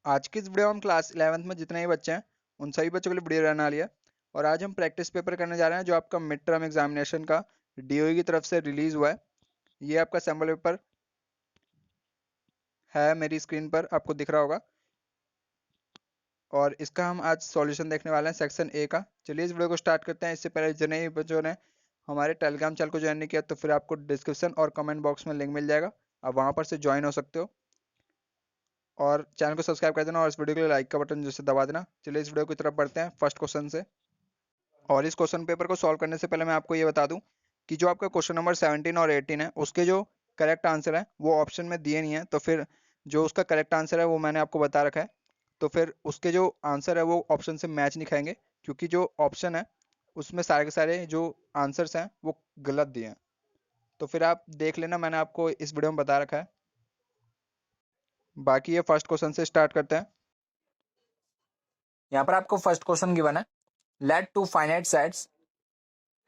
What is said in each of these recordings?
आज की इस वीडियो में हम क्लास 11th में जितने भी बच्चे हैं उन सभी बच्चों के लिए वीडियो रहने वाली है। और आज हम प्रैक्टिस पेपर करने जा रहे हैं जो आपका मिड टर्म एग्जामिनेशन का डीओई की तरफ से रिलीज हुआ है। ये आपका सैम्पल पेपर है, मेरी स्क्रीन पर आपको दिख रहा होगा। और इसका हम आज सॉल्यूशन देखने वाले हैं सेक्शन ए का। चलिए इस वीडियो को स्टार्ट करते हैं। इससे पहले जितने भी बच्चों ने हमारे टेलीग्राम चैनल को ज्वाइन नहीं किया तो फिर आपको डिस्क्रिप्शन और कमेंट बॉक्स में लिंक मिल जाएगा, आप वहाँ पर से ज्वाइन हो सकते हो। और चैनल को सब्सक्राइब कर देना और इस वीडियो के लिए लाइक का बटन जैसे दबा देना। चलिए इस वीडियो की तरफ बढ़ते हैं फर्स्ट क्वेश्चन से। और इस क्वेश्चन पेपर को सॉल्व करने से पहले मैं आपको ये बता दूं कि जो आपका क्वेश्चन नंबर 17 और 18 है उसके जो करेक्ट आंसर है वो ऑप्शन में दिए नहीं है, तो फिर जो उसका करेक्ट आंसर है वो मैंने आपको बता रखा है। तो फिर उसके जो आंसर है वो ऑप्शन से मैच नहीं खाएंगे, क्योंकि जो ऑप्शन है उसमें सारे के सारे जो आंसर्स हैं वो गलत दिए हैं। तो फिर आप देख लेना, मैंने आपको इस वीडियो में बता रखा है। बाकी ये फर्स्ट क्वेश्चन से स्टार्ट करते हैं। यहाँ पर आपको फर्स्ट क्वेश्चन गिवन है, let two finite sets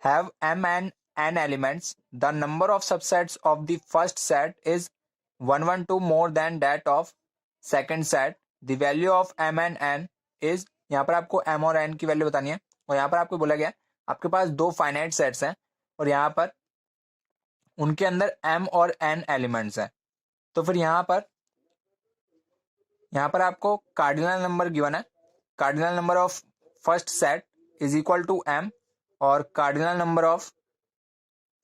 have m and n elements. The number of subsets of the first set is 112 more than that of second set. The value of m and n is, यहाँ पर आपको m और n की value बतानी है। और यहाँ पर आपको बोला गया आपके पास दो फाइनाइट सेट्स हैं और यहाँ पर उनके अंदर m और n एलिमेंट्स हैं। तो फिर यहाँ पर आपको कार्डिनल नंबर गिवन है। Cardinal number of first set is equal to m और cardinal number of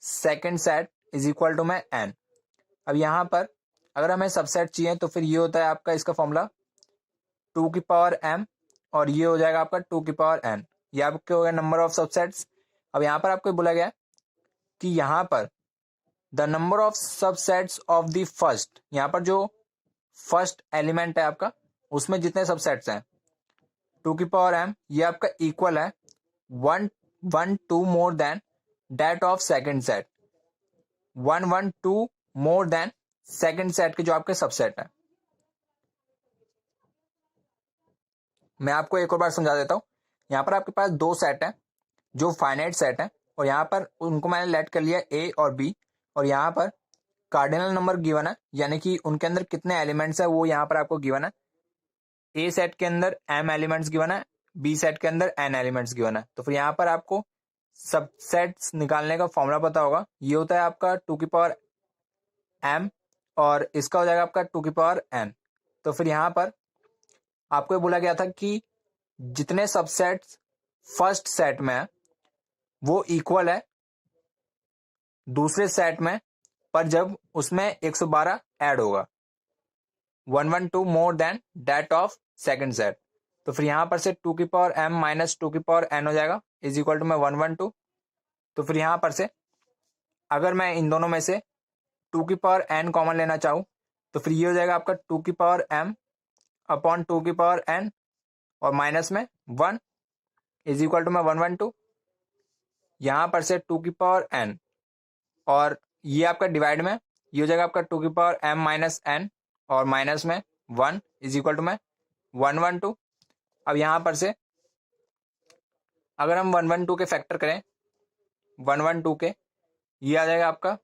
second set is equal to में n। अब यहाँ पर अगर हमें सबसेट चाहिए तो फिर ये होता है आपका इसका फॉर्मूला 2 की पावर m और ये हो जाएगा आपका 2 की पावर n। ये आपके हो गया नंबर ऑफ सबसेट्स। अब यहाँ पर आपको बोला गया कि यहाँ पर the number of subsets of the first, यहाँ पर जो फर्स्ट एलिमेंट है आपका उसमें जितने सबसेट्स हैं 2 की पावर m ये आपका इक्वल है 112 more than that of second set. 112 more than second set के जो आपके सबसेट है। मैं आपको एक और बार समझा देता हूं। यहां पर आपके पास दो सेट है जो फाइनाइट सेट है और यहां पर उनको मैंने लेट कर लिया ए और बी। और यहां पर कार्डिनल नंबर गिवन है, यानी कि उनके अंदर कितने एलिमेंट्स है वो यहां पर आपको गिवन है। ए सेट के अंदर एम एलिमेंट्स गिवन है, बी सेट के अंदर एन एलिमेंट्स गिवन है। तो फिर यहां पर आपको सबसेट्स निकालने का फॉर्मूला पता होगा। ये होता है आपका 2 की पावर एम और इसका हो जाएगा आपका 2 की पावर एन। तो फिर यहां पर आपको बोला गया था कि जितने सबसेट्स फर्स्ट सेट में है वो इक्वल है दूसरे सेट में, पर जब उसमें 112 ऐड होगा 112 more than that of second set. तो फिर यहां पर से 2 की पावर m माइनस 2 की पावर n हो जाएगा इज इक्वल टू में 112। तो फिर यहां पर से अगर मैं इन दोनों में से 2 की पावर n कॉमन लेना चाहूं तो फिर ये हो जाएगा आपका 2 की पावर m अपॉन 2 की पावर n और माइनस में 1 इज इक्वल टू में 112। यहां पर से 2 की पावर n और ये आपका डिवाइड में ये हो जाएगा आपका 2 की पावर m माइनस n और माइनस में 1 इज इक्वल टू में 112। अब यहां पर से अगर हम 112 के फैक्टर करें 112 के, ये आ जाएगा आपका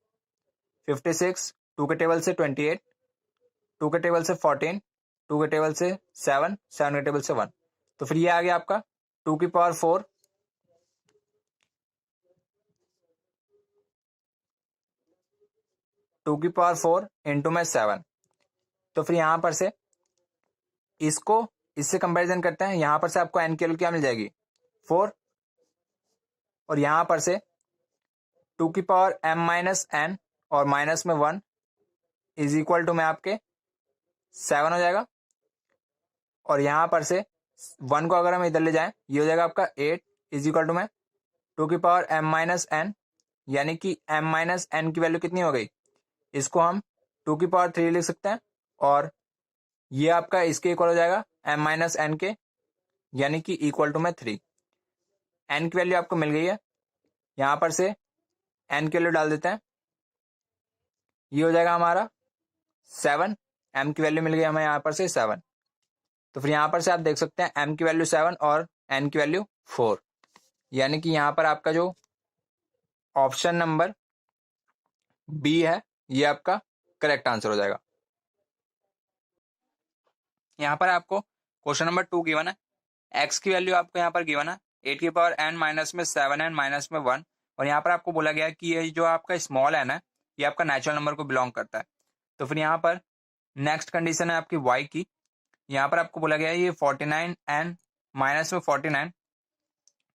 56, 2 के टेबल से 28, 2 के टेबल से 14, 2 के टेबल से 7, 7 के टेबल से 1। तो फिर ये आ गया आपका 2 की पावर 4 2 की पावर 4 इंटू में 7। तो फिर यहां पर से इसको इससे कंपैरिजन करते हैं। यहां पर से आपको एन की वैल्यू क्या मिल जाएगी 4 और यहां पर से 2 की पावर m माइनस n और माइनस में 1 इज इक्वल टू में आपके 7 हो जाएगा। और यहां पर से 1 को अगर हम इधर ले जाएं ये हो जाएगा आपका 8 इज इक्वल टू में 2 की पावर m माइनस n, यानी कि m माइनस n की वैल्यू कितनी हो गई, इसको हम 2 की पावर 3 लिख सकते हैं और ये आपका इसके इक्वल हो जाएगा m माइनस n के, यानी कि इक्वल टू में 3। n की वैल्यू आपको मिल गई है। यहां पर से n की वैल्यू डाल देते हैं, ये हो जाएगा हमारा 7। m की वैल्यू मिल गई हमें यहाँ पर से 7। तो फिर यहाँ पर से आप देख सकते हैं m की वैल्यू 7 और n की वैल्यू 4, यानी कि यहाँ पर आपका जो ऑप्शन नंबर बी है ये आपका करेक्ट आंसर हो जाएगा। यहाँ पर आपको क्वेश्चन नंबर 2 गिवन है, x की वैल्यू आपको यहाँ पर गिवन है 8 की पावर n माइनस में 7n माइनस में 1, और यहाँ पर आपको बोला गया है कि ये जो आपका स्मॉल n है ये आपका नेचुरल नंबर को बिलोंग करता है। तो फिर यहाँ पर नेक्स्ट कंडीशन है आपकी y की, यहाँ पर आपको बोला गया है ये 49n माइनस में 49,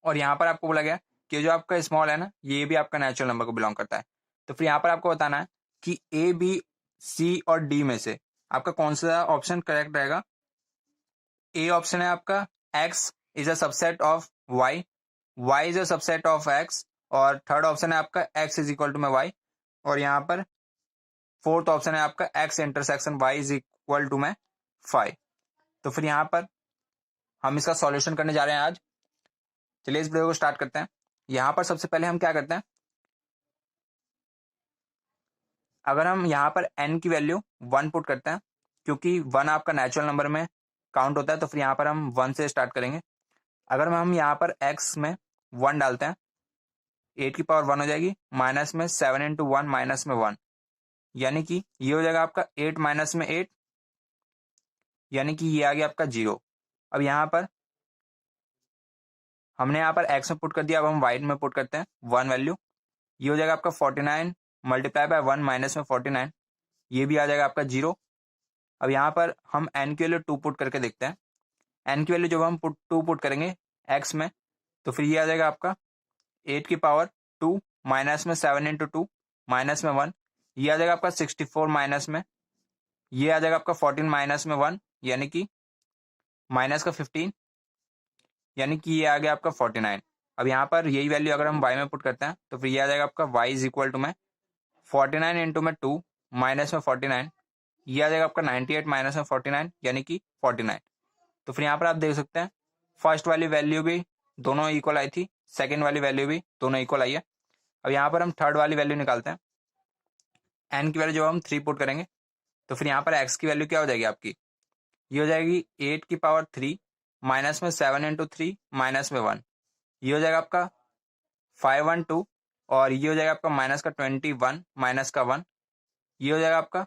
और यहाँ पर आपको बोला गया कि जो आपका स्मॉल है ना ये भी आपका नेचुरल नंबर को बिलोंग करता है। तो फिर यहाँ पर आपको बताना है कि ए बी सी और डी में से आपका कौन सा ऑप्शन करेक्ट रहेगा। ए ऑप्शन है आपका x is a subset of y is a subset of x, और थर्ड ऑप्शन है आपका x इज इक्वल टू में y, और यहाँ पर फोर्थ ऑप्शन है आपका x intersection y is equal to में 5। तो फिर यहाँ पर हम इसका सॉल्यूशन करने जा रहे हैं आज। चलिए इस वीडियो को स्टार्ट करते हैं। यहाँ पर सबसे पहले हम क्या करते हैं, अगर हम यहाँ पर n की वैल्यू 1 पुट करते हैं, क्योंकि 1 आपका नेचुरल नंबर में काउंट होता है, तो फिर यहाँ पर हम 1 से स्टार्ट करेंगे। अगर हम यहाँ पर x में 1 डालते हैं 8 की पावर 1 हो जाएगी, माइनस में 7 इंटू 1 माइनस में 1, यानी कि ये हो जाएगा आपका 8 माइनस में 8, यानी कि ये आ गया आपका 0। अब यहाँ पर हमने यहाँ पर x में पुट कर दिया, अब हम y में पुट करते हैं 1 वैल्यू, ये हो जाएगा आपका 49 मल्टीप्लाई बाय 1 माइनस में 49, ये भी आ जाएगा आपका 0। अब यहाँ पर हम n की वैल्यू 2 पुट करके देखते हैं। n की वैल्यू जब हम 2 पुट करेंगे x में, तो फिर ये आ जाएगा आपका 8 की पावर 2 माइनस में 7 इंटू 2 माइनस में 1, ये आ जाएगा आपका 64 माइनस में, ये आ जाएगा आपका 14 माइनस में 1, यानी कि माइनस का 15, यानी कि ये आ गया आपका 49। अब यहाँ पर यही वैल्यू अगर हम y में पुट करते हैं तो फिर ये आ जाएगा आपका y इज इक्वल टू में 49 इंटू में 2 माइनस में 49, ये आ जाएगा आपका 98 माइनस में 49, यानी कि 49। तो फिर यहाँ पर आप देख सकते हैं फर्स्ट वाली वैल्यू भी दोनों इक्वल आई थी, सेकेंड वाली वैल्यू भी दोनों इक्वल आई है। अब यहाँ पर हम थर्ड वाली वैल्यू निकालते हैं। n की वैल्यू जब हम 3 पुट करेंगे तो फिर यहाँ पर x की वैल्यू क्या हो जाएगी आपकी, ये हो जाएगी 8 की पावर 3 माइनस में 7 इंटू 3 माइनस में 1, ये हो जाएगा आपका 512, और ये हो जाएगा आपका माइनस का 21 माइनस का 1, ये हो जाएगा आपका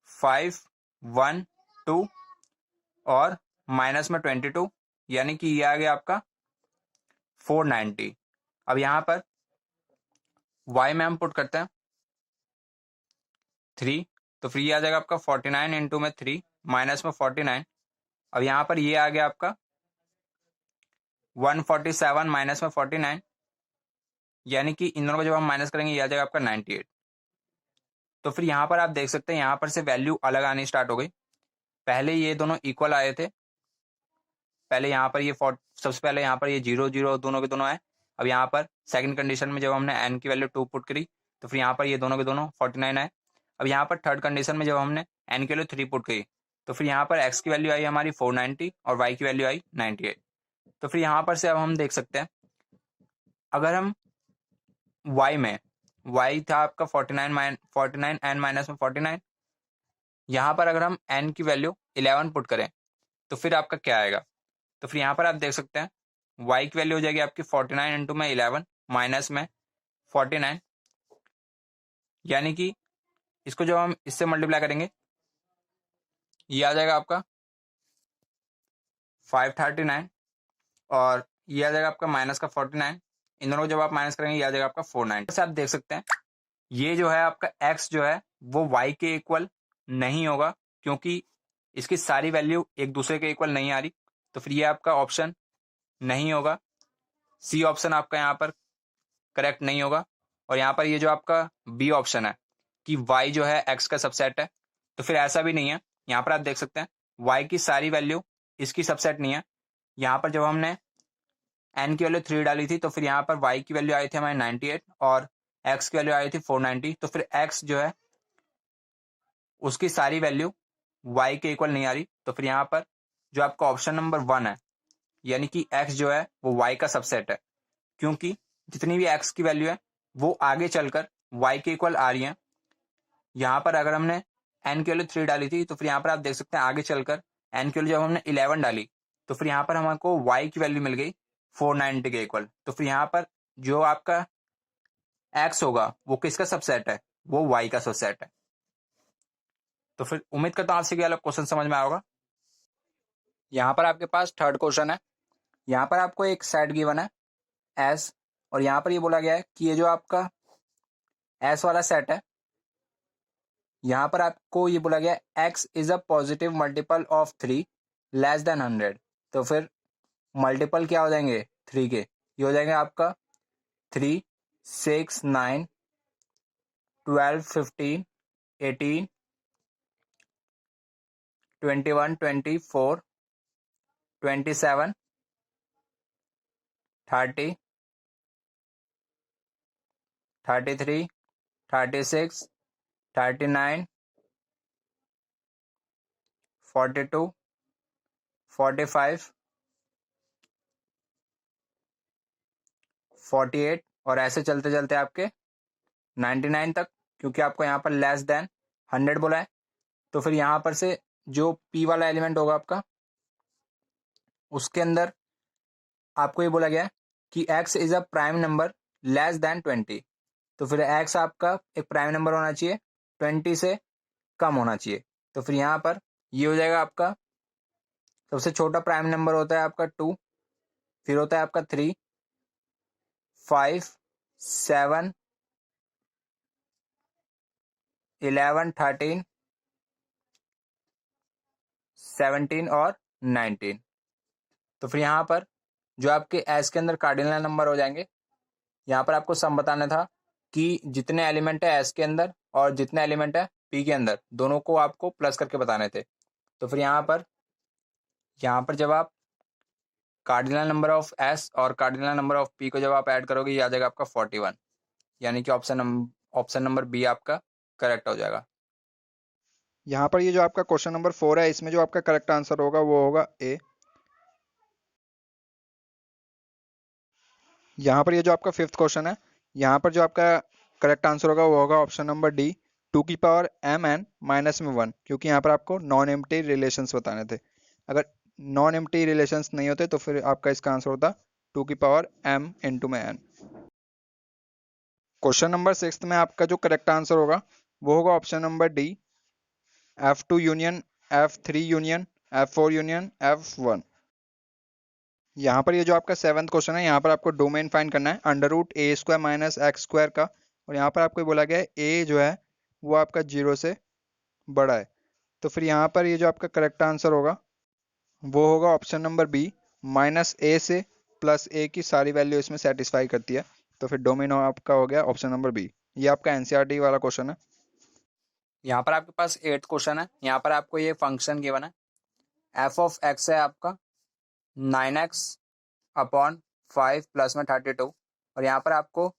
512 और माइनस में 22, यानी कि ये आ गया आपका 490। अब यहाँ पर y में हम पुट करते हैं 3, तो फिर ये आ जाएगा आपका 49 इंटू में 3 माइनस में 49। अब यहाँ पर ये आ गया आपका 147 माइनस में 49, यानी कि इन दोनों को जब हम माइनस करेंगे ये आ जाएगा आपका 98। तो फिर यहाँ पर आप देख सकते हैं यहाँ पर से वैल्यू अलग आनी स्टार्ट हो गई। पहले ये दोनों इक्वल आए थे, पहले यहाँ पर ये सबसे पहले यहाँ पर ये 0 0 दोनों के दोनों आए। अब यहाँ पर सेकंड कंडीशन में जब हमने n की वैल्यू 2 पुट करी तो फिर यहाँ पर ये दोनों के दोनों 49 आए। अब यहाँ पर थर्ड कंडीशन में जब हमने n की वैल्यू 3 पुट करी तो फिर यहाँ पर x की वैल्यू आई हमारी 490 और y की वैल्यू आई 98। तो फिर यहाँ पर से अब हम देख सकते हैं अगर हम y में y था आपका 49 n माइनस में 49, यहाँ पर अगर हम n की वैल्यू 11 पुट करें तो फिर आपका क्या आएगा। तो फिर यहाँ पर आप देख सकते हैं y की वैल्यू हो जाएगी आपकी 49 इंटू में 11 माइनस में 49, यानी कि इसको जब हम इससे मल्टीप्लाई करेंगे ये आ जाएगा आपका 539, और ये आ जाएगा आपका माइनस का 49, इन दोनों को जब आप माइनस करेंगे ये आ जाएगा आपका 490। से आप देख सकते हैं ये जो है आपका x जो है वो y के इक्वल नहीं होगा, क्योंकि इसकी सारी वैल्यू एक दूसरे के इक्वल नहीं आ रही। तो फिर ये आपका ऑप्शन नहीं होगा, सी ऑप्शन आपका यहाँ पर करेक्ट नहीं होगा। और यहाँ पर ये जो आपका बी ऑप्शन है कि y जो है x का सबसेट है, तो फिर ऐसा भी नहीं है। यहाँ पर आप देख सकते हैं y की सारी वैल्यू इसकी सबसेट नहीं है। यहाँ पर जब हमने n की वैल्यू 3 डाली थी तो फिर यहाँ पर y की वैल्यू आई थी हमारी 98 और x की वैल्यू आई थी 490, तो फिर x जो है उसकी सारी वैल्यू y के इक्वल नहीं आ रही। तो फिर यहाँ पर जो आपका ऑप्शन नंबर 1 है, यानी कि x जो है वो y का सबसेट है, क्योंकि जितनी भी x की वैल्यू है वो आगे चलकर y के इक्वल आ रही है। यहाँ पर अगर हमने n की वैल्यू 3 डाली थी तो फिर यहाँ पर आप देख सकते हैं आगे चलकर n की वैल्यू जब हमने 11 डाली तो फिर यहाँ पर हमको y की वैल्यू मिल गई 490 के इक्वल। तो फिर यहाँ पर जो आपका x होगा वो किसका सबसेट है, वो y का सबसेट है। तो फिर उम्मीद करता हूँ आपसे ये वाला क्वेश्चन समझ में आएगा। यहाँ पर आपके पास थर्ड क्वेश्चन है। यहाँ पर आपको एक सेट गिवन है एस, और यहाँ पर ये बोला गया है कि ये जो आपका एस वाला सेट है, यहाँ पर आपको ये बोला गया x is a positive multiple of 3 less than 100। तो फिर मल्टीपल क्या हो जाएंगे 3 के? ये हो जाएंगे आपका 3, 6, 9, 12, 15, 18, 21, 24, 27, 30, 33, 36, 39, 42, 45, 48, और ऐसे चलते चलते आपके 99 तक, क्योंकि आपको यहाँ पर लेस देन 100 बोला है। तो फिर यहाँ पर से जो पी वाला एलिमेंट होगा आपका, उसके अंदर आपको ये बोला गया है कि x is a prime number less than 20। तो फिर x आपका एक प्राइम नंबर होना चाहिए, 20 से कम होना चाहिए। तो फिर यहाँ पर ये हो जाएगा आपका, सबसे छोटा प्राइम नंबर होता है आपका 2, फिर होता है आपका 3, 5, 7, 11, 13, 17 और 19। तो फिर यहाँ पर जो आपके एस के अंदर कार्डिनल नंबर हो जाएंगे, यहाँ पर आपको सम बताना था कि जितने एलिमेंट है एस के अंदर और जितने एलिमेंट है पी के अंदर, दोनों को आपको प्लस करके बताने थे। तो फिर यहाँ पर जब आप कार्डिनल नंबर ऑफ एस और कार्डिनल नंबर ऑफ पी को जब आप ऐड करोगे, ये आ जाएगा आपका 41, यानी कि ऑप्शन नंबर बी आपका करेक्ट हो जाएगा। यहाँ पर ये जो आपका क्वेश्चन नंबर 4 है, इसमें जो आपका करेक्ट आंसर होगा वो होगा ए। यहाँ पर ये जो आपका फिफ्थ क्वेश्चन है, यहाँ पर जो आपका करेक्ट आंसर होगा वो होगा ऑप्शन नंबर डी, 2 की पावर m n -1, क्योंकि यहाँ पर आपको नॉन एम्प्टी रिलेशंस बताने थे। अगर नॉन एम्प्टी रिलेशंस नहीं होते तो फिर आपका इसका आंसर होता 2 की power m × n। Question number 6 में आपका जो करेक्ट आंसर होगा वो होगा option number D, F2 union F3 union F4 union F1। यहाँ पर ये जो आपका सेवंथ क्वेश्चन है, यहाँ पर आपको डोमेन फाइंड करना है √a² - x² का, और यहाँ पर आपको बोला गया है a जो है वो आपका 0 से बड़ा है। तो फिर यहाँ पर ये जो आपका करेक्ट आंसर होगा वो होगा ऑप्शन नंबर बी, -a से +a की सारी वैल्यू इसमें सेटिस्फाई करती है। तो फिर डोमेन आपका हो गया ऑप्शन नंबर बी। ये आपका एनसीईआरटी वाला क्वेश्चन है। यहाँ पर आपके पास 8th क्वेश्चन है। यहाँ पर आपको ये फंक्शन गिवन है, एफ ऑफ एक्स है आपका 9x/5 प्लस में 32, और यहाँ पर आपको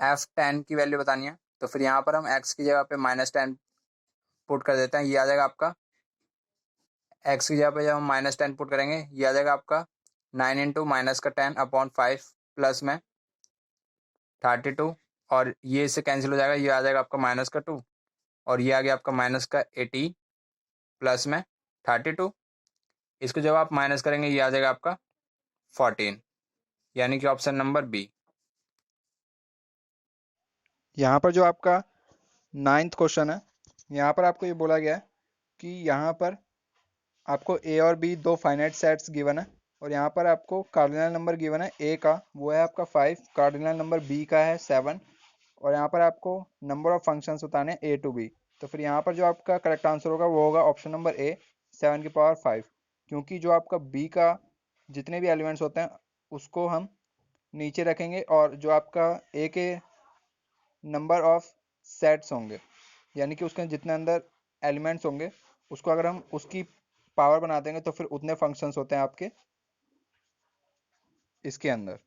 F10 की वैल्यू बतानी है। तो फिर यहाँ पर हम x की जगह पे -10 पुट कर देते हैं, ये आ जाएगा आपका x की जगह पे। जब हम -10 पुट करेंगे, ये आ जाएगा आपका 9 इंटू -10/5 प्लस में 32, और ये इससे कैंसिल हो जाएगा, ये आ जाएगा आपका -2, और ये आ गया आपका -80 प्लस में 32। इसको जब आप माइनस करेंगे, ये आ जाएगा आपका 14, यानी कि ऑप्शन नंबर बी। यहाँ पर जो आपका नाइन्थ क्वेश्चन है, यहाँ पर आपको ये बोला गया है कि यहाँ पर आपको ए और बी दो फाइनाइट सेट्स गिवन है, और यहाँ पर आपको कार्डिनल नंबर गिवन है ए का, वो है आपका 5, कार्डिनल नंबर बी का है 7, और यहाँ पर आपको नंबर ऑफ फंक्शंस बताने हैं ए टू बी। तो फिर यहाँ पर जो आपका करेक्ट आंसर होगा वो होगा ऑप्शन नंबर ए, 7 की पावर 5, क्योंकि जो आपका बी का जितने भी एलिमेंट्स होते हैं उसको हम नीचे रखेंगे, और जो आपका ए के नंबर ऑफ सेट्स होंगे, यानी कि उसके जितने अंदर एलिमेंट्स होंगे उसको अगर हम उसकी पावर बना देंगे तो फिर उतने फंक्शंस होते हैं आपके इसके अंदर।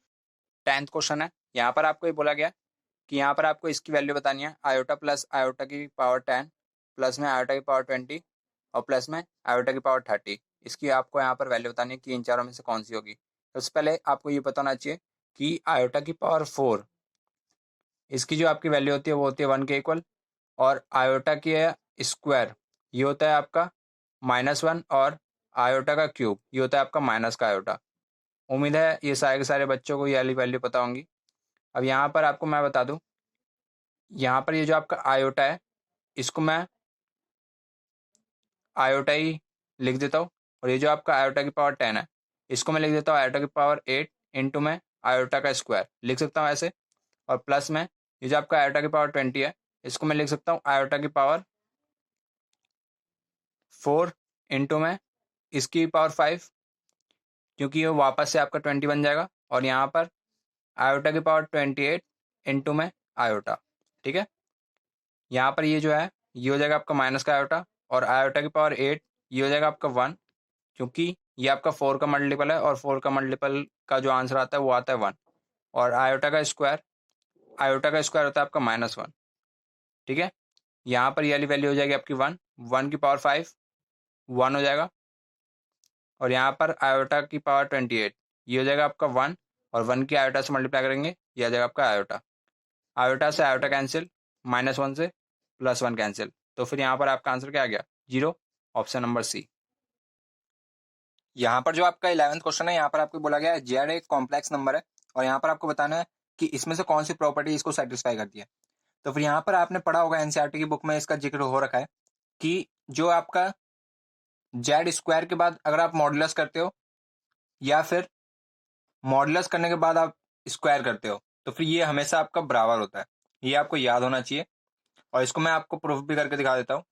10th क्वेश्चन है। यहाँ पर आपको ये बोला गया कि यहाँ पर आपको इसकी वैल्यू बतानी है, आयोटा प्लस आयोटा की पावर 10 प्लस में आयोटा की पावर 20 और प्लस में आयोटा की पावर 30। इसकी आपको यहाँ पर वैल्यू बतानी है कि इन चारों में से कौन सी होगी। सबसे पहले आपको ये बताना चाहिए कि आयोटा की पावर 4, इसकी जो आपकी वैल्यू होती है वो होती है 1 के इक्वल, और आयोटा की है स्क्वायर, ये होता है आपका -1, और आयोटा का क्यूब ये होता है आपका माइनस का आयोटा। उम्मीद है ये सारे के सारे बच्चों को ये वाली वैल्यू पता होंगी। अब यहाँ पर आपको मैं बता दूं, यहाँ पर ये जो आपका आयोटा है, इसको मैं आयोटा ही लिख देता हूँ, और ये जो आपका आयोटा की पावर 10 है इसको मैं लिख देता हूँ आयोटा की पावर 8 इंटू में आयोटा का स्क्वायर लिख सकता हूँ ऐसे। और प्लस में ये जो आपका आयोटा की पावर 20 है इसको मैं लिख सकता हूँ आयोटा की पावर 4 इंटू में इसकी पावर 5, क्योंकि ये वापस से आपका 20 बन जाएगा। और यहाँ पर आयोटा की पावर 28 इंटू में आयोटा। ठीक है, यहाँ पर ये जो है ये हो जाएगा आपका माइनस का आयोटा, और आयोटा की पावर 8 ये हो जाएगा आपका 1, क्योंकि ये आपका 4 का मल्टीपल है और 4 का मल्टीपल का जो आंसर आता है वो आता है 1। और आयोटा का स्क्वायर होता है आपका -1। ठीक है, यहाँ पर ये वाली वैल्यू हो जाएगी आपकी 1, 1 की पावर 5 1 हो जाएगा। और यहाँ पर आयोटा की पावर 28 ये हो जाएगा आपका 1, और 1 की आयोटा से मल्टीप्लाई करेंगे ये आ जाएगा आपका आयोटा। आयोटा से आयोटा कैंसिल, -1 से +1 कैंसिल, तो फिर यहाँ पर आपका आंसर क्या आ गया 0, ऑप्शन नंबर सी। यहाँ पर जो आपका 11th क्वेश्चन है यहाँ पर आपको बोला गया है जेड एक कॉम्प्लेक्स नंबर है, और यहाँ पर आपको बताना है कि इसमें से कौन सी प्रॉपर्टी इसको सेटिस्फाई करती है। तो फिर यहाँ पर आपने पढ़ा होगा एनसीईआरटी की बुक में इसका जिक्र हो रखा है कि जो आपका जेड स्क्वायर के बाद अगर आप मॉडुलस करते हो या फिर मॉडुलस करने के बाद आप स्क्वायर करते हो तो फिर ये हमेशा आपका बराबर होता है। ये आपको याद होना चाहिए, और इसको मैं आपको प्रूफ भी करके दिखा देता हूँ।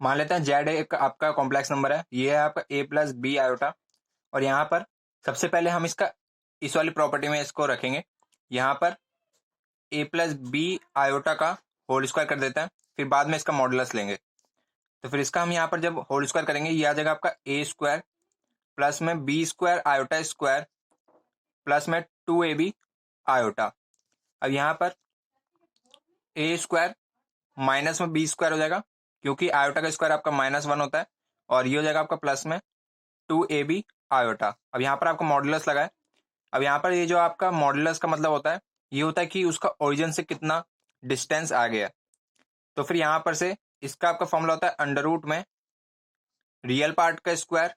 मान लेते हैं जेड एक आपका कॉम्प्लेक्स नंबर है, ये है आपका a प्लस बी आयोटा। और यहाँ पर सबसे पहले हम इसका इस वाली प्रॉपर्टी में इसको रखेंगे, यहाँ पर a प्लस बी आयोटा का होल स्क्वायर कर देते हैं, फिर बाद में इसका मॉडुलस लेंगे। तो फिर इसका हम यहाँ पर जब होल स्क्वायर करेंगे ये आ जाएगा आपका a स्क्वायर प्लस में B square iota square plus में 2ab आयोटा। अब यहाँ पर a स्क्वायर माइनस में बी स्क्वायर हो जाएगा, क्योंकि आयोटा का स्क्वायर आपका -1 होता है, और ये हो जाएगा आपका प्लस में 2ab आयोटा। अब यहाँ पर आपका मॉडुलस लगा है। अब यहाँ पर ये जो आपका मॉडुलस का मतलब होता है ये होता है कि उसका ओरिजिन से कितना डिस्टेंस आ गया। तो फिर यहाँ पर से इसका आपका फॉर्मूला होता है अंडर रूट में रियल पार्ट का स्क्वायर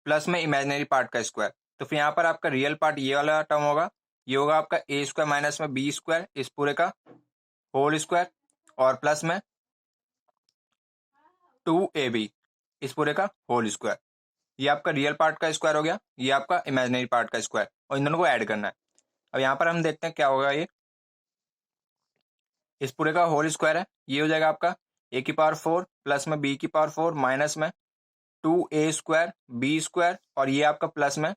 प्लस में इमेजिनरी पार्ट का स्क्वायर। तो फिर यहाँ पर आपका रियल पार्ट ये वाला टर्म होगा, ये होगा आपका a स्क्वायर माइनस में बी स्क्वायर इस पूरे का होल स्क्वायर, और प्लस में 2ab इस पूरे का होल स्क्वायर। ये आपका रियल पार्ट का स्क्वायर हो गया, ये आपका इमेजिनरी पार्ट का स्क्वायर, और इन दोनों को ऐड करना है। अब यहाँ पर हम देखते हैं क्या होगा। ये इस पूरे का होल स्क्वायर है, ये हो जाएगा आपका a की पावर 4 प्लस में b की पावर 4 माइनस में 2a स्क्वायर बी स्क्वायर, और ये आपका प्लस में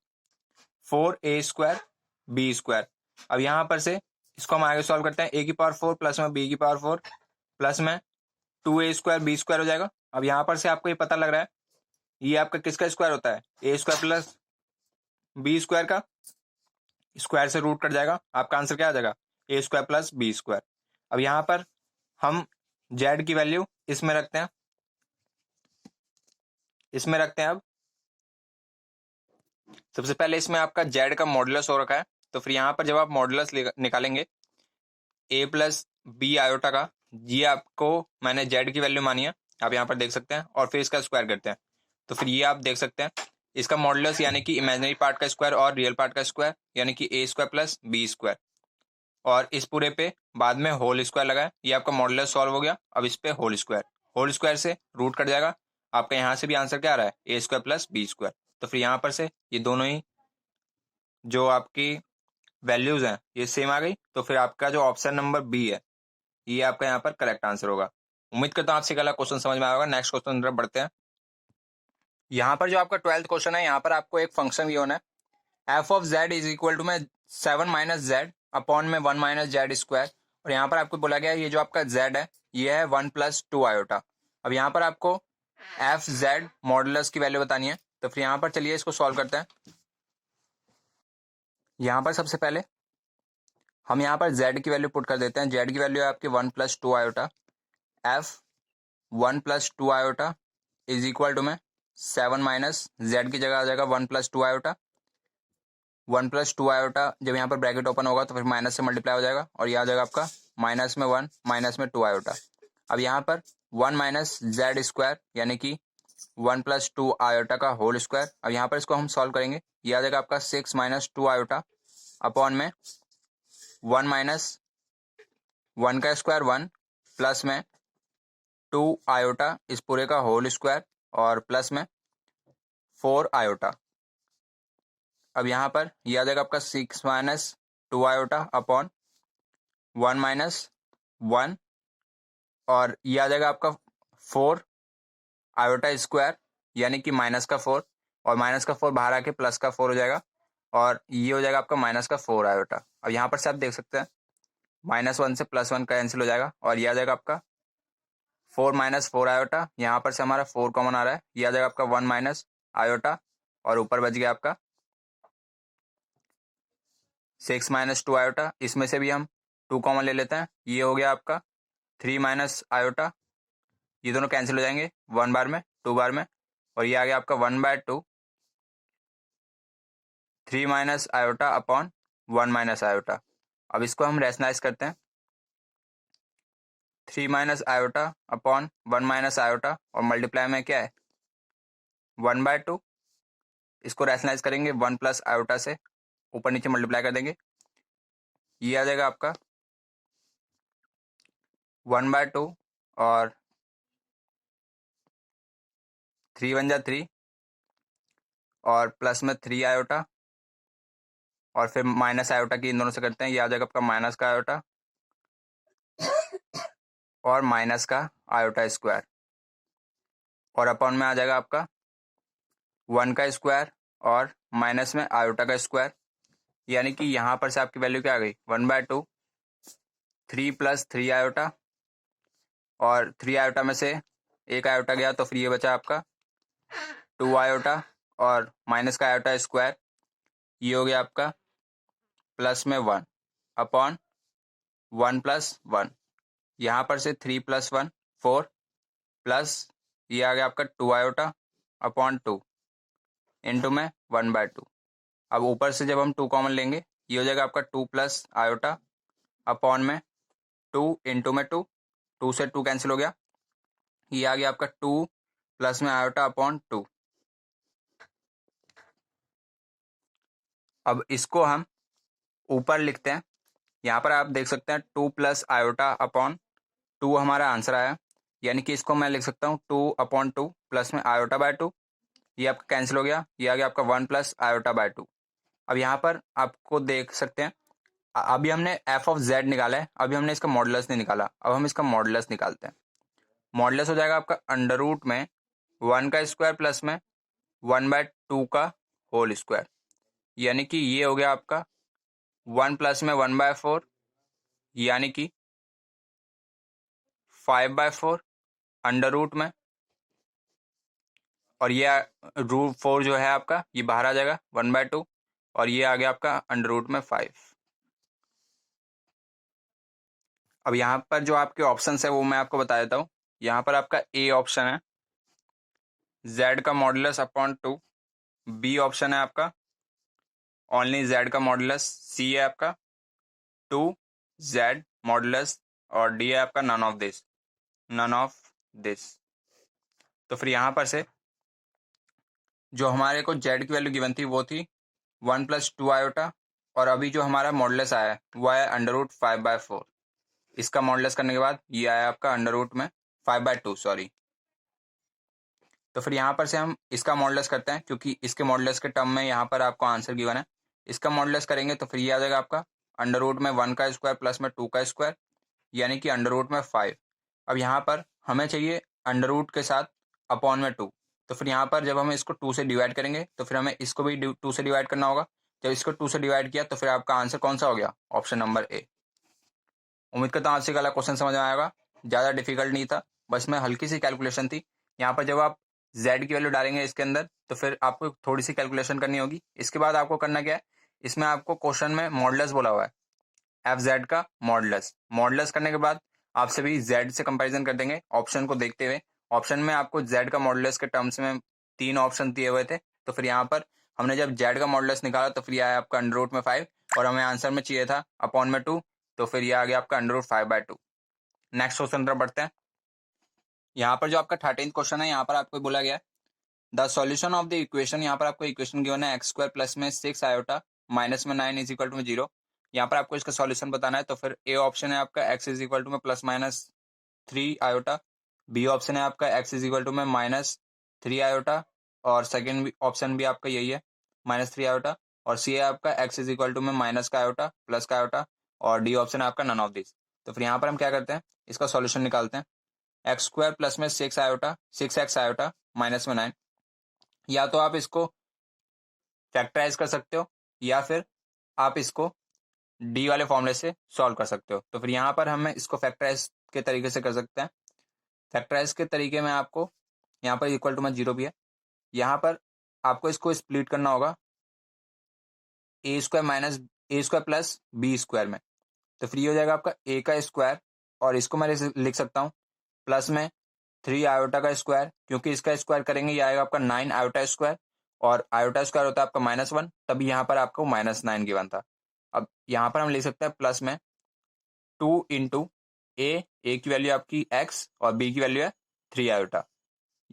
4a स्क्वायर बी स्क्वायर। अब यहाँ पर से इसको हम आगे सॉल्व करते हैं, a की पावर 4 प्लस में b की पावर 4 प्लस में 2a स्क्वायर बी स्क्वायर हो जाएगा। अब यहाँ पर से आपको ये पता लग रहा है ये आपका किसका स्क्वायर होता है, a square plus B square का स्क्वायर से रूट कट जाएगा, आपका आंसर क्या आ जाएगा a square plus B square. अब यहाँ पर हम z की वैल्यू इसमें रखते हैं, अब सबसे पहले इसमें आपका z का मॉडुलस हो रखा है, तो फिर यहाँ पर जब आप मॉडुलस निकालेंगे a प्लस बी आयोटा का, ये आपको मैंने z की वैल्यू मानी है, आप यहाँ पर देख सकते हैं, और फिर इसका स्क्वायर करते हैं। तो फिर ये आप देख सकते हैं इसका मॉडुलस यानी कि इमेजिनरी पार्ट का स्क्वायर और रियल पार्ट का स्क्वायर यानी कि a square plus B square, और इस पूरे पे बाद में होल स्क्वायर लगाए, ये आपका मॉडुलस सॉल्व हो गया। अब इस पे होल स्क्वायर से रूट कट जाएगा, आपका यहाँ से भी आंसर क्या आ रहा है a square plus B square. तो फिर यहाँ पर से ये दोनों ही जो आपकी वैल्यूज हैं ये सेम आ गई, तो फिर आपका जो ऑप्शन नंबर बी है ये आपका यहाँ पर करेक्ट आंसर होगा। उम्मीद करता हूँ आपसे अगला क्वेश्चन समझ में आया होगा। नेक्स्ट क्वेश्चन तरफ बढ़ते हैं। यहाँ पर जो आपका 12th क्वेश्चन है यहाँ पर आपको एक फंक्शन गिवन है F of Z is equal to में 7 माइनस जेड अपॉन में 1 माइनस जेड स्क्वायर, और यहाँ पर आपको बोला गया ये जो आपका जेड है ये है 1 प्लस 2 आयोटा। अब यहाँ पर आपको एफ जेड मॉडुलस की वैल्यू बतानी है, तो फिर यहाँ पर चलिए इसको सॉल्व करते हैं। यहाँ पर सबसे पहले हम यहाँ पर z की वैल्यू पुट कर देते हैं। z की वैल्यू है आपकी 1 plus 2 iota, F 1 plus 2 iota is equal to में 7 माइनस z की जगह आ जाएगा 1 प्लस 2 आयोटा। 1 प्लस 2 आयोटा जब यहाँ पर ब्रैकेट ओपन होगा तो फिर माइनस से मल्टीप्लाई हो जाएगा, और यह आ जाएगा आपका माइनस में 1 माइनस में 2 आयोटा। अब यहाँ पर 1 माइनस जेड स्क्वायर यानी कि 1 प्लस 2 आयोटा का होल स्क्वायर। अब यहाँ पर इसको हम सॉल्व करेंगे, यह आ जाएगा आपका 6 माइनस 2 आयोटा अपॉन में 1 माइनस 1 का स्क्वायर 1 प्लस में 2 आयोटा इस पूरे का होल स्क्वायर और प्लस में 4 आयोटा। अब यहाँ पर यह आ जाएगा आपका 6 माइनस 2 आयोटा अपॉन 1 माइनस 1 और यह आ जाएगा आपका 4 आयोटा स्क्वायर यानी कि माइनस का 4 और माइनस का 4 बाहर आके प्लस का 4 हो जाएगा और ये हो जाएगा आपका माइनस का 4 आयोटा। अब यहाँ पर से आप देख सकते हैं -1 से +1 कैंसिल हो जाएगा और ये आ जाएगा आपका 4 माइनस 4 आयोटा। यहाँ पर से हमारा 4 कॉमन आ रहा है, ये आ जाएगा आपका 1 माइनस आयोटा और ऊपर बच गया आपका 6 माइनस 2 आयोटा। इसमें से भी हम 2 कॉमन ले लेते हैं, ये हो गया आपका 3 माइनस आयोटा। ये दोनों कैंसिल हो जाएंगे 1 बार में 2 बार में और ये आ गया आपका 1/2 3 minus iota upon 1 minus iota. अब इसको हम रैशनलाइज करते हैं, 3 minus iota upon 1 minus iota और मल्टीप्लाई में क्या है 1/2। इसको रैशनलाइज करेंगे 1 प्लस आयोटा से, ऊपर नीचे मल्टीप्लाई कर देंगे, ये आ जाएगा आपका 1/2 और 3 1 जा 3 और प्लस में 3 आयोटा और फिर माइनस आयोटा की इन दोनों से करते हैं, ये आ जाएगा आपका माइनस का आयोटा और माइनस का आयोटा स्क्वायर और अपॉन में आ जाएगा आपका 1 का स्क्वायर और माइनस में आयोटा का स्क्वायर, यानी कि यहाँ पर से आपकी वैल्यू क्या आ गई 1/2 3 प्लस 3 आयोटा और 3 आयोटा में से एक आयोटा गया तो फिर ये बचा आपका 2 आयोटा और माइनस का आयोटा स्क्वायर, ये हो गया आपका प्लस में 1 अपॉन 1 प्लस 1। यहाँ पर से 3 प्लस 1 4 प्लस ये आ गया आपका 2 आयोटा अपॉन 2 इंटू में 1/2। अब ऊपर से जब हम 2 कॉमन लेंगे ये हो जाएगा आपका 2 प्लस आयोटा अपॉन में 2 इंटू में 2, 2 से 2 कैंसिल हो गया, ये आ गया आपका 2 प्लस में आयोटा अपॉन 2। अब इसको हम ऊपर लिखते हैं, यहाँ पर आप देख सकते हैं 2 प्लस आयोटा अपॉन 2 हमारा आंसर आया, यानी कि इसको मैं लिख सकता हूँ 2/2 प्लस में आयोटा बाय 2, ये आपका कैंसिल हो गया, ये आ गया आपका 1 प्लस आयोटा बाय 2। अब यहाँ पर आपको देख सकते हैं अभी हमने एफ ऑफ जेड निकाला है, अभी हमने इसका मॉडुलस नहीं निकाला, अब हम इसका मॉडुलस निकालते हैं। मॉडुलस हो जाएगा आपका अंडर रूट में 1 का स्क्वायर प्लस में 1/2 का होल स्क्वायर, यानी कि ये हो गया आपका 1 प्लस में 1/4 यानी कि 5/4 अंडर रूट में और ये रूट 4 जो है आपका ये बाहर आ जाएगा 1/2 और ये आ गया आपका अंडर रूट में 5। अब यहाँ पर जो आपके ऑप्शन है वो मैं आपको बता देता हूँ। यहाँ पर आपका ए ऑप्शन है z का मॉडुलस अपॉन 2, बी ऑप्शन है आपका ओनली z का मॉडुलस, सी है आपका 2z मॉडुलस और डी है आपका नन ऑफ दिस। तो फिर यहाँ पर से जो हमारे को z की वैल्यू गिवन थी वो थी 1 प्लस 2 आयोटा और अभी जो हमारा मॉडुलस आया है वो आया अंडर रूट 5/4। इसका मॉडुलस करने के बाद ये आया आपका अंडर रूट में 5/2 सॉरी। तो फिर यहाँ पर से हम इसका मॉडुलस करते हैं क्योंकि इसके मॉडुलस के टर्म में यहाँ पर आपको आंसर गिवन है। इसका मॉडुलस करेंगे तो फिर ये आ जाएगा आपका अंडर रूट में 1 का स्क्वायर प्लस में 2 का स्क्वायर यानी कि अंडर रूट में 5। अब यहाँ पर हमें चाहिए अंडर रूट के साथ अपॉन में 2, तो फिर यहाँ पर जब हम इसको 2 से डिवाइड करेंगे तो फिर हमें इसको भी 2 से डिवाइड करना होगा। जब इसको 2 से डिवाइड किया तो फिर आपका आंसर कौन सा हो गया, ऑप्शन नंबर ए। उम्मीद करता हूँ आपसे वाला क्वेश्चन समझ में आएगा, ज़्यादा डिफिकल्ट नहीं था, बस में हल्की सी कैलकुलेशन थी। यहाँ पर जब आप z की वैल्यू डालेंगे इसके अंदर तो फिर आपको थोड़ी सी कैलकुलेशन करनी होगी। इसके बाद आपको करना क्या है, इसमें आपको क्वेश्चन में मॉडुलस बोला हुआ है एफ जेड का मॉडुलस करने के बाद आपसे भी z से कंपैरिजन कर देंगे ऑप्शन को देखते हुए। ऑप्शन में आपको z का मॉडुलस के टर्म्स में 3 ऑप्शन दिए हुए थे, तो फिर यहाँ पर हमने जब z का मॉडुलस निकाला तो फिर यह आया आपका अंडर रूट में 5 और हमें आंसर में चाहिए था अपॉन में 2, तो फिर यह आ गया आपका अंडर रूट 5/2। नेक्स्ट क्वेश्चन तरफ बढ़ते हैं। यहाँ पर जो आपका 13th क्वेश्चन है यहाँ पर आपको बोला गया the solution of the equation, यहाँ पर आपको इक्वेशन गिवन है x² प्लस में 6 आयोटा माइनस में 9 इज इक्वल टू 0। यहाँ पर आपको इसका सॉल्यूशन बताना है, तो फिर ए ऑप्शन है आपका x इज इक्वल टू में plus minus 3 iota B option है आपका एक्स इज इक्वल टू में -3 आयोटा, और सेकेंड ऑप्शन भी आपका यही है -3 आयोटा, और सी है आपका एक्स इज इक्वल टू में माइनस का आयोटा, प्लस का आयोटा, और डी ऑप्शन है आपका नन ऑफ दिस। तो फिर यहाँ पर हम क्या करते हैं, इसका सॉल्यूशन निकालते हैं। एक्स स्क्वायर प्लस में 6 आयोटा, 6x आयोटा माइनस में 9, या तो आप इसको फैक्टराइज कर सकते हो या फिर आप इसको डी वाले फॉर्मूले से सॉल्व कर सकते हो। तो फिर यहाँ पर हम इसको फैक्टराइज के तरीके से कर सकते हैं। फैक्टराइज के तरीके में आपको यहाँ पर इक्वल टू में 0 भी है, यहाँ पर आपको इसको स्प्लिट करना होगा ए स्क्वायर प्लस बी स्क्वायर में। तो फिर ये हो जाएगा आपका ए का स्क्वायर, और इसको मैं लिख सकता हूँ प्लस में 3 आयोटा का स्क्वायर, क्योंकि इसका स्क्वायर करेंगे ये आएगा आपका 9 आयोटा स्क्वायर, और आयोटा स्क्वायर होता है आपका -1, तभी यहाँ पर आपको -9 गिवन था। अब यहाँ पर हम लिख सकते हैं प्लस में 2 इंटू ए की वैल्यू आपकी x और b की वैल्यू है 3 आयोटा,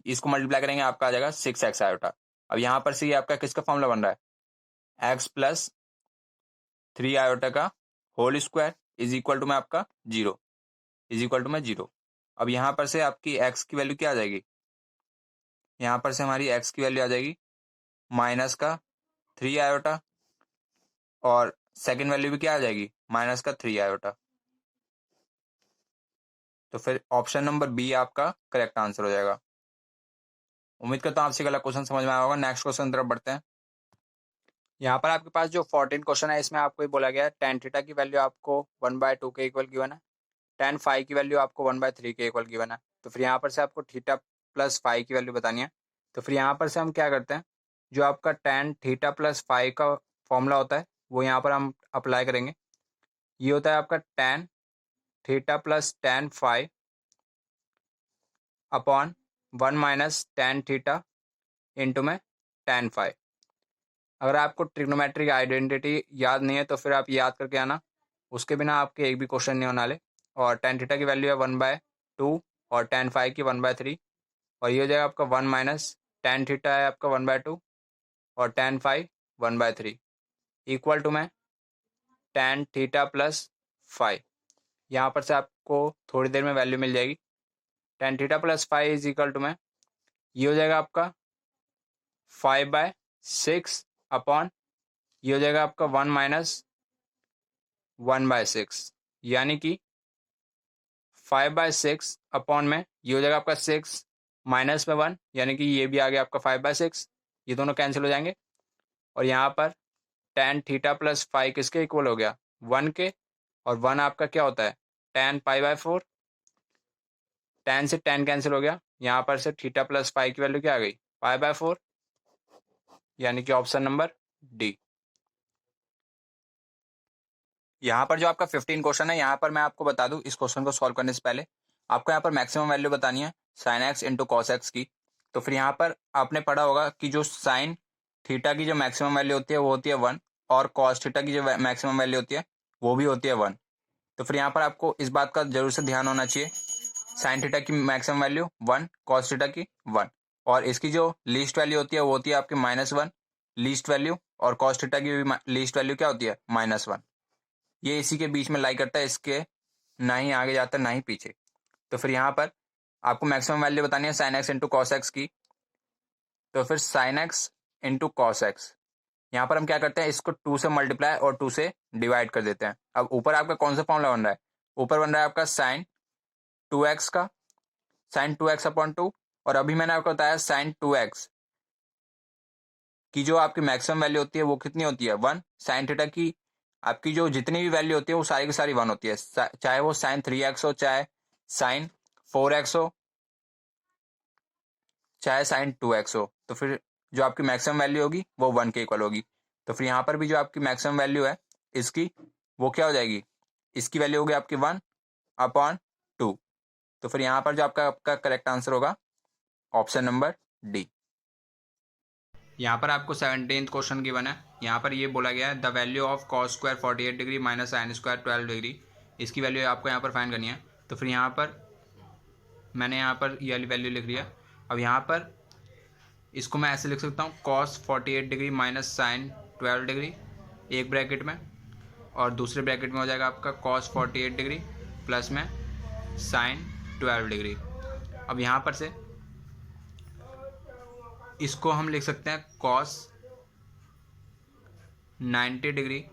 इसको मल्टीप्लाई करेंगे आपका आ जाएगा 6x आयोटा। अब यहाँ पर से ये आपका किसका फॉर्मूला बन रहा है, x प्लस 3 आयोटा का whole square is equal to में आपका 0, इज इक्वल टू में 0। अब यहाँ पर से आपकी x की वैल्यू क्या आ जाएगी, यहाँ पर से हमारी x की वैल्यू आ जाएगी माइनस का 3 आयोटा, और सेकेंड वैल्यू भी क्या आ जाएगी, माइनस का 3 आयोटा। तो फिर ऑप्शन नंबर बी आपका करेक्ट आंसर हो जाएगा। उम्मीद करता हूँ आपसे अगला क्वेश्चन समझ में आया होगा। नेक्स्ट क्वेश्चन तरफ बढ़ते हैं। यहाँ पर आपके पास जो 14 क्वेश्चन है, इसमें आपको ये बोला गया है tan थीटा की वैल्यू आपको 1/2 के इक्वल गिवन है, tan फाई की वैल्यू आपको 1/3 के इक्वल गिवन है। तो फिर यहाँ पर से आपको थीटा प्लस फाई की वैल्यू बतानी है। तो फिर यहाँ पर से हम क्या करते हैं, जो आपका tan थीटा प्लस फाई का फॉर्मूला होता है वो यहाँ पर हम अप्लाई करेंगे। ये होता है आपका tan theta plus tan phi upon 1 minus tan theta into में tan फाई। अगर आपको ट्रिग्नोमेट्रिक आइडेंटिटी याद नहीं है तो फिर आप याद करके आना, उसके बिना आपके एक भी क्वेश्चन नहीं होने वाले। और tan थीटा की वैल्यू है 1/2 और tan फाई की 1/3, और ये हो जाएगा आपका 1 माइनस tan थीटा है आपका 1/2 और tan फाई 1/3 इक्वल टू में tan थीटा प्लस फाई। यहाँ पर से आपको थोड़ी देर में वैल्यू मिल जाएगी। tan theta plus phi is equal to में ये हो जाएगा आपका 5/6 अपॉन ये हो जाएगा आपका 1 माइनस 1/6, यानी कि 5/6 अपॉन में ये हो जाएगा आपका 6 माइनस में 1, यानी कि ये भी आ गया आपका 5/6, ये दोनों कैंसिल हो जाएंगे। और यहाँ पर tan थीटा प्लस फाई किसके इक्वल हो गया, 1 के, और 1 आपका क्या होता है tan π/4, tan से tan कैंसिल हो गया, यहाँ पर से थीटा प्लस फाई की वैल्यू क्या आ गई π/4, यानी कि ऑप्शन नंबर डी। यहाँ पर जो आपका 15 क्वेश्चन है, यहाँ पर मैं आपको बता दूं, इस क्वेश्चन को सॉल्व करने से पहले आपको यहाँ पर मैक्सिमम वैल्यू बतानी है sine x into cos x की। तो फिर यहाँ पर आपने पढ़ा होगा कि जो साइन थीटा की जो मैक्सिमम वैल्यू होती है वो होती है 1, और कॉस थीटा की जो मैक्सिमम वैल्यू होती है वो भी होती है 1। तो फिर यहाँ पर आपको इस बात का जरूर से ध्यान होना चाहिए, साइन थीटा की मैक्सिमम वैल्यू 1, कॉस थीटा की 1, और इसकी जो लीस्ट वैल्यू होती है वो होती है आपकी -1 लीस्ट वैल्यू, और कॉस थीटा की भी लीस्ट वैल्यू क्या होती है -1। ये इसी के बीच में लाई करता है, इसके ना ही आगे जाता है ना ही पीछे। तो फिर यहाँ पर आपको मैक्सिमम वैल्यू बतानी है sine x into cos x की। तो फिर sine x into cos x, यहाँ पर हम क्या करते हैं, इसको 2 से मल्टीप्लाई और 2 से डिवाइड कर देते हैं। अब ऊपर आपका कौन सा फॉर्मूला बन रहा है, ऊपर बन रहा है आपका साइन 2x का, साइन 2x अपॉन 2, और अभी मैंने आपको बताया साइन 2x की जो आपकी मैक्सिमम वैल्यू होती है वो कितनी होती है 1। साइन थीटा की आपकी जो जितनी भी वैल्यू होती है वो सारी की सारी 1 होती है, चाहे वो साइन 3x हो, चाहे साइन 4x हो, चाहे साइन 2x हो। तो फिर जो आपकी मैक्सिमम वैल्यू होगी वो 1 के इक्वल होगी। तो फिर यहाँ पर भी जो आपकी मैक्सिमम वैल्यू है इसकी, वो क्या हो जाएगी, इसकी वैल्यू होगी आपकी 1 अपॉन 2। तो फिर यहाँ पर जो आपका करेक्ट आंसर होगा ऑप्शन नंबर डी। यहाँ पर आपको 17th क्वेश्चन गिवन है। यहाँ पर ये बोला गया है the value of cos square 48 degree minus sine square 12 degree, इसकी वैल्यू आपको यहाँ पर फाइंड करनी है। तो फिर यहाँ पर मैंने यहाँ पर ये वाली वैल्यू लिख लिया। अब यहाँ पर इसको मैं ऐसे लिख सकता हूँ cos 48 degree minus sine 12 degree एक ब्रैकेट में, और दूसरे ब्रैकेट में हो जाएगा आपका कॉस 48 डिग्री प्लस में साइन 12 डिग्री। अब यहाँ पर से इसको हम लिख सकते हैं कॉस 90 डिग्री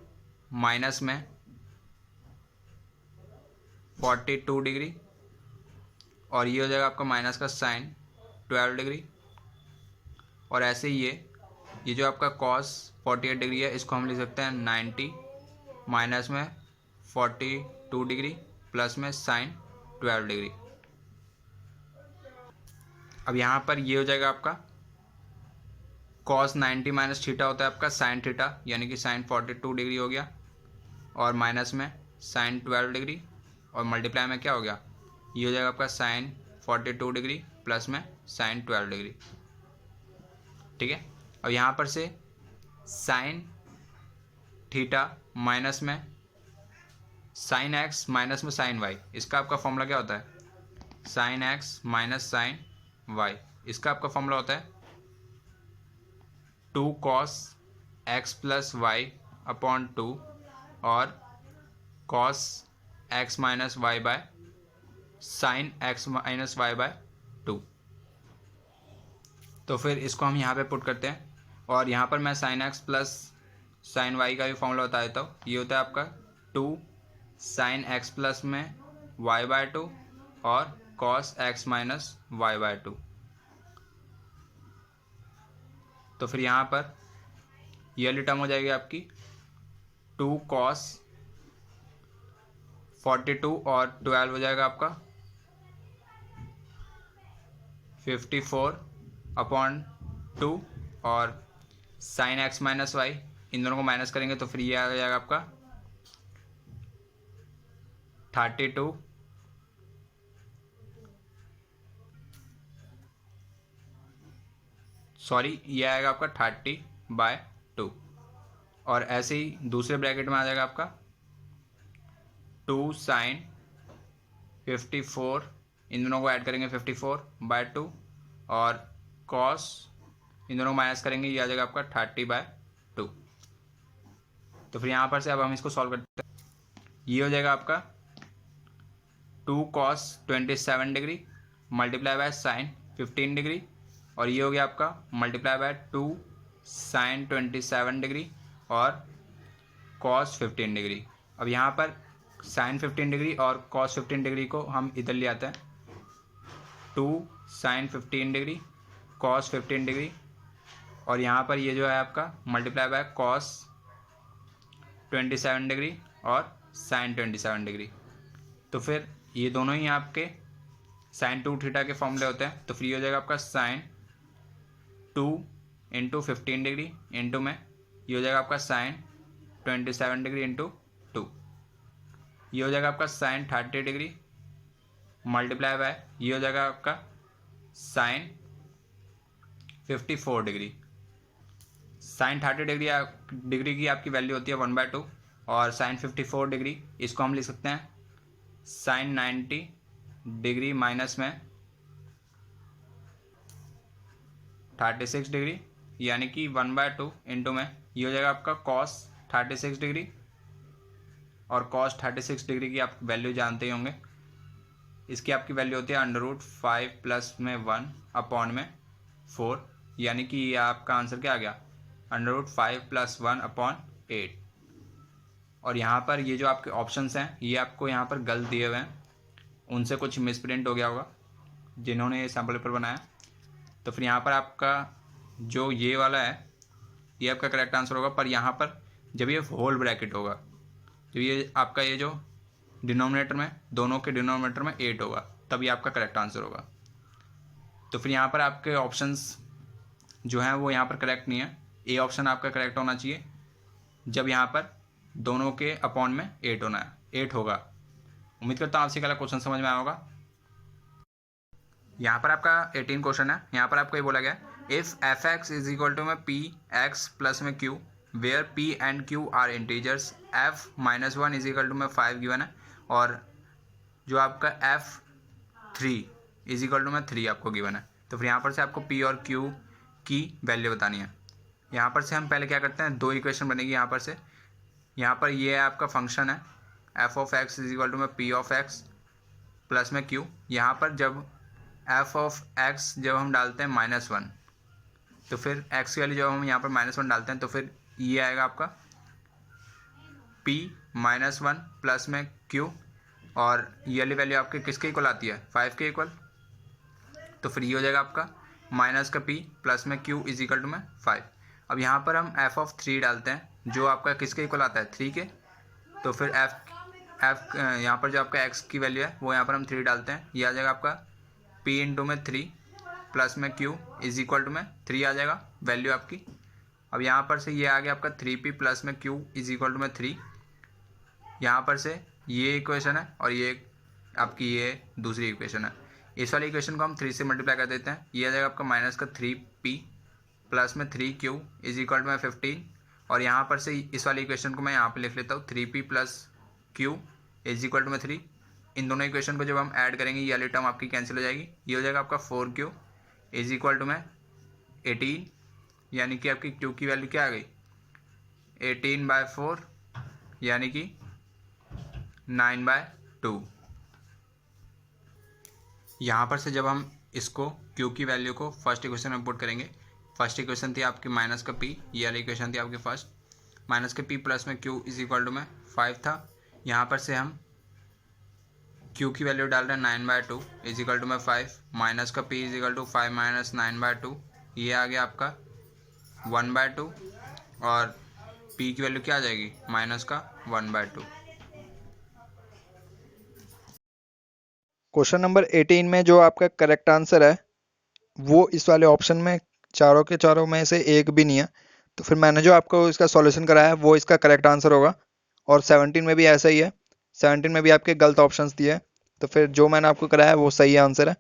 माइनस में 42 डिग्री, और ये हो जाएगा आपका माइनस का साइन 12 डिग्री। और ऐसे ही ये जो आपका कॉस 48 डिग्री है, इसको हम लिख सकते हैं 90 माइनस में 42 डिग्री प्लस में साइन 12 डिग्री। अब यहाँ पर ये हो जाएगा आपका कॉस 90 माइनस थीटा होता है आपका साइन थीटा, यानी कि साइन 42 डिग्री हो गया, और माइनस में साइन 12 डिग्री, और मल्टीप्लाई में क्या हो गया, ये हो जाएगा आपका साइन 42 डिग्री प्लस में साइन 12 डिग्री। ठीक है। अब यहाँ पर से साइन थीटा माइनस में साइन एक्स माइनस में साइन वाई, इसका आपका फॉर्मूला क्या होता है, sine X minus sine Y, इसका आपका फॉर्मूला होता है 2 cos X plus Y upon 2 और cos X minus Y by sine X minus Y by 2। तो फिर इसको हम यहाँ पे पुट करते हैं, और यहाँ पर मैं sine X plus sine Y का भी फॉर्मूला बता देता हूँ। ये होता है आपका 2 साइन एक्स प्लस में वाई बाय 2 और cos X minus Y by 2। तो फिर यहाँ पर ये वाली टर्म हो जाएगी आपकी 2 कॉस 42 और 12 हो जाएगा आपका 54 अपॉन 2, और साइन एक्स माइनस वाई, इन दोनों को माइनस करेंगे तो फिर ये आ जाएगा आपका 32 सॉरी ये आएगा आपका 30/2, और ऐसे ही दूसरे ब्रैकेट में आ जाएगा आपका 2 साइन 54, इन दोनों को ऐड करेंगे 54/2, और कॉस इन दोनों को माइनस करेंगे, ये आ जाएगा आपका 30/2। तो फिर यहाँ पर से अब हम इसको सॉल्व करते हैं। ये हो जाएगा आपका 2 cos 27 degree multiply by sine 15 degree, और ये हो गया आपका मल्टीप्लाई बाय 2 साइन 27 डिग्री और कॉस 15 डिग्री। अब यहाँ पर साइन 15 डिग्री और कॉस 15 डिग्री को हम इधर ले आते हैं, 2 साइन 15 डिग्री कॉस 15 डिग्री, और यहाँ पर ये जो है आपका मल्टीप्लाई बाय कॉस 27 डिग्री और साइन 27 डिग्री। तो फिर ये दोनों ही आपके साइन 2 थीटा के फॉर्मूले होते हैं। तो फिर ये हो जाएगा आपका साइन 2 इंटू 15 डिग्री इंटू में ये हो जाएगा आपका साइन 27 डिग्री इंटू 2, ये हो जाएगा आपका साइन 30 डिग्री मल्टीप्लाई बाय ये हो जाएगा आपका साइन 54 डिग्री। साइन 30 डिग्री की आपकी वैल्यू होती है 1/2, और साइन 54 डिग्री इसको हम लिख सकते हैं साइन 90 डिग्री माइनस में 36 डिग्री, यानी कि 1/2 इंटू में ये हो जाएगा आपका कॉस 36 डिग्री, और कॉस 36 डिग्री की आप वैल्यू जानते ही होंगे, इसकी आपकी वैल्यू होती है √5 प्लस में 1 अपॉन में 4, यानी कि ये आपका आंसर क्या आ गया √5 प्लस 1 अपॉन 8। और यहाँ पर ये जो आपके ऑप्शंस हैं ये आपको यहाँ पर गलत दिए हुए हैं, उनसे कुछ मिसप्रिंट हो गया होगा जिन्होंने ये सैम्पल पेपर बनाया। तो फिर यहाँ पर आपका जो ये वाला है ये आपका करेक्ट आंसर होगा, पर यहाँ पर जब ये होल ब्रैकेट होगा, तो ये आपका ये जो डिनोमिनेटर में दोनों के डिनोमिनेटर में 8 होगा, तब ये आपका करेक्ट आंसर होगा। तो फिर यहाँ पर आपके ऑप्शंस जो हैं वो यहाँ पर करेक्ट नहीं है। ए ऑप्शन आपका करेक्ट होना चाहिए जब यहाँ पर दोनों के अपॉन में 8 होना है 8 होगा। उम्मीद करता हूँ आपसे कल क्वेश्चन समझ में आया होगा। यहाँ पर आपका 18 क्वेश्चन है। यहाँ पर आपको ये बोला गया if F X is equal to में पी एक्स प्लस में Q where P and Q are integers F -1 is equal to में 5 गिवन है, और जो आपका f3 इज इक्वल टू में 3 आपको गिवन है। तो फिर यहाँ पर से आपको p और q की वैल्यू बतानी है। यहाँ पर से हम पहले क्या करते हैं, दो इक्वेशन बनेगी यहाँ पर से। यहाँ पर ये आपका फंक्शन है f of x is equal to में p ऑफ x प्लस में q। यहाँ पर जब एफ ऑफ एक्स जब हम डालते हैं -1, तो फिर एक्स की वैल्यू जब हम यहाँ पर -1 डालते हैं तो फिर ये आएगा आपका p -1 प्लस में q, और ये वाली वैल्यू आपके किसके इक्वल आती है 5 के इक्वल, तो फिर ये हो जाएगा आपका माइनस का p प्लस में q इज इक्वल टू में 5। अब यहाँ पर हम f ऑफ 3 डालते हैं जो आपका किसके इक्वल आता है 3 के, तो फिर f यहाँ पर जो आपका x की वैल्यू है वो यहाँ पर हम 3 डालते हैं, ये आ जाएगा आपका p इंटू में 3 प्लस में q इज इक्वल टू में 3 आ जाएगा वैल्यू आपकी। अब यहाँ पर से ये आ गया आपका 3p प्लस में q इज इक्वल टू में 3, यहाँ पर से ये इक्वेशन है और ये आपकी ये दूसरी इक्वेशन है। इस वाली इक्वेशन को हम 3 से मल्टीप्लाई कर देते हैं, ये आ जाएगा आपका माइनस का 3p प्लस में 3q इज इक्वल टू में 15, और यहाँ पर से इस वाली इक्वेशन को मैं यहाँ पे लिख लेता हूँ 3p plus q is equal to में 3। इन दोनों इक्वेशन को जब हम ऐड करेंगे ये वाली टर्म आपकी कैंसिल हो जाएगी, ये हो जाएगा आपका 4q इज इक्वल टू में 18, यानी कि आपकी q की वैल्यू क्या आ गई 18/4 यानी कि 9/2। यहाँ पर से जब हम इसको q की वैल्यू को फर्स्ट इक्वेशन में पुट करेंगे, फर्स्ट इक्वेशन थी आपकी माइनस का p, ये वाली इक्वेशन थी आपकी फर्स्ट, माइनस के p प्लस में q इज इक्वल टू में 5 था। यहाँ पर से हम q की वैल्यू डाल रहे हैं 9/2 इज इक्वल टू में 5, माइनस का p is equal to 5 minus 9/2, ये आ गया आपका 1/2, और p की वैल्यू क्या आ जाएगी माइनस का 1/2। क्वेश्चन नंबर 18 में जो आपका करेक्ट आंसर है वो इस वाले ऑप्शन में चारों के चारों में से एक भी नहीं है, तो फिर मैंने जो आपको इसका सॉल्यूशन कराया है वो इसका करेक्ट आंसर होगा। और 17 में भी ऐसा ही है, 17 में भी आपके गलत ऑप्शंस दिए हैं, तो फिर जो मैंने आपको कराया है वो सही आंसर है।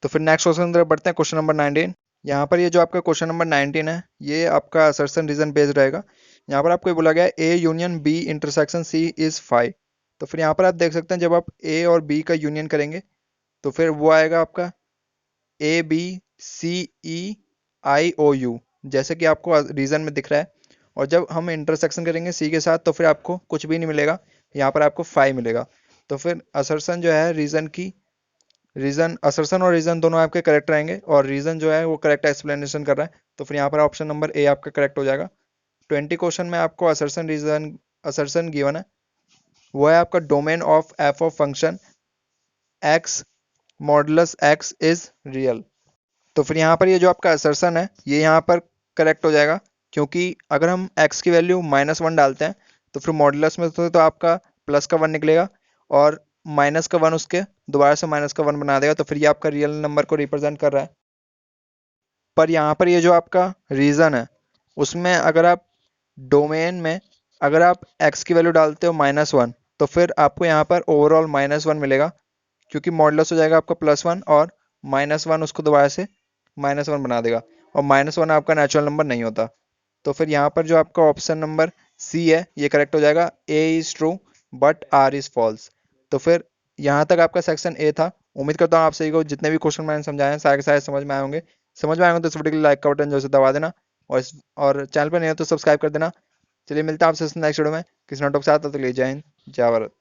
तो फिर नेक्स्ट क्वेश्चन तरफ बढ़ते हैं, क्वेश्चन नंबर 19। यहाँ पर ये जो आपका क्वेश्चन नंबर 19 है ये आपका असर्शन रीजन बेस्ड रहेगा। यहाँ पर आपको ये बोला गया है A union B intersection C is 5, तो फिर यहाँ पर आप देख सकते हैं जब आप ए और बी का यूनियन करेंगे तो फिर वो आएगा आपका ABCEIOU, जैसे कि आपको रीजन में दिख रहा है। और जब हम इंटरसेक्शन करेंगे सी के साथ तो फिर आपको कुछ भी नहीं मिलेगा, यहाँ पर आपको 5 मिलेगा। तो फिर असर्शन जो है रीजन असर्शन और रीजन दोनों आपके करेक्ट रहेंगे, और रीजन जो है वो करेक्ट एक्सप्लेनेशन कर रहा है, तो फिर यहाँ पर ऑप्शन नंबर ए आपका करेक्ट हो जाएगा। 20 क्वेश्चन में आपको असर्शन गिवन है, वो है आपका domain of F of function x modulus x is real. तो फिर यहाँ पर ये जो आपका असर्शन है ये यहाँ पर करेक्ट हो जाएगा, क्योंकि अगर हम x की वैल्यू -1 डालते हैं तो फिर मॉडुलस में तो आपका प्लस का 1 निकलेगा, और माइनस का 1 उसके दोबारा से माइनस का 1 बना देगा, तो फिर ये आपका रियल नंबर को रिप्रेजेंट कर रहा है। पर यहाँ पर ये जो आपका रीज़न है उसमें अगर आप डोमेन में अगर आप x की वैल्यू डालते हो -1 तो फिर आपको यहाँ पर ओवरऑल -1 मिलेगा, क्योंकि मॉडुलस हो जाएगा आपका +1 और -1 उसको दोबारा से -1 बना देगा, और -1 आपका नेचुरल नंबर नहीं होता। तो फिर यहाँ पर जो आपका ऑप्शन नंबर सी है ये करेक्ट हो जाएगा, A is true but R is false. तो फिर यहाँ तक आपका सेक्शन ए था। उम्मीद करता हूँ आप सही को जितने भी क्वेश्चन मैंने समझाए हैं सारे के सारे समझ में आए होंगे। समझ में आए होंगे तो इस वीडियो को लाइक का बटन जो है दबा देना, और चैनल पर नहीं हो तो सब्सक्राइब कर देना। चलिए मिलता है आपसे नेक्स्ट वीडियो में किसी नोटों के साथ, तब तक ले जय हिंद जय भारत।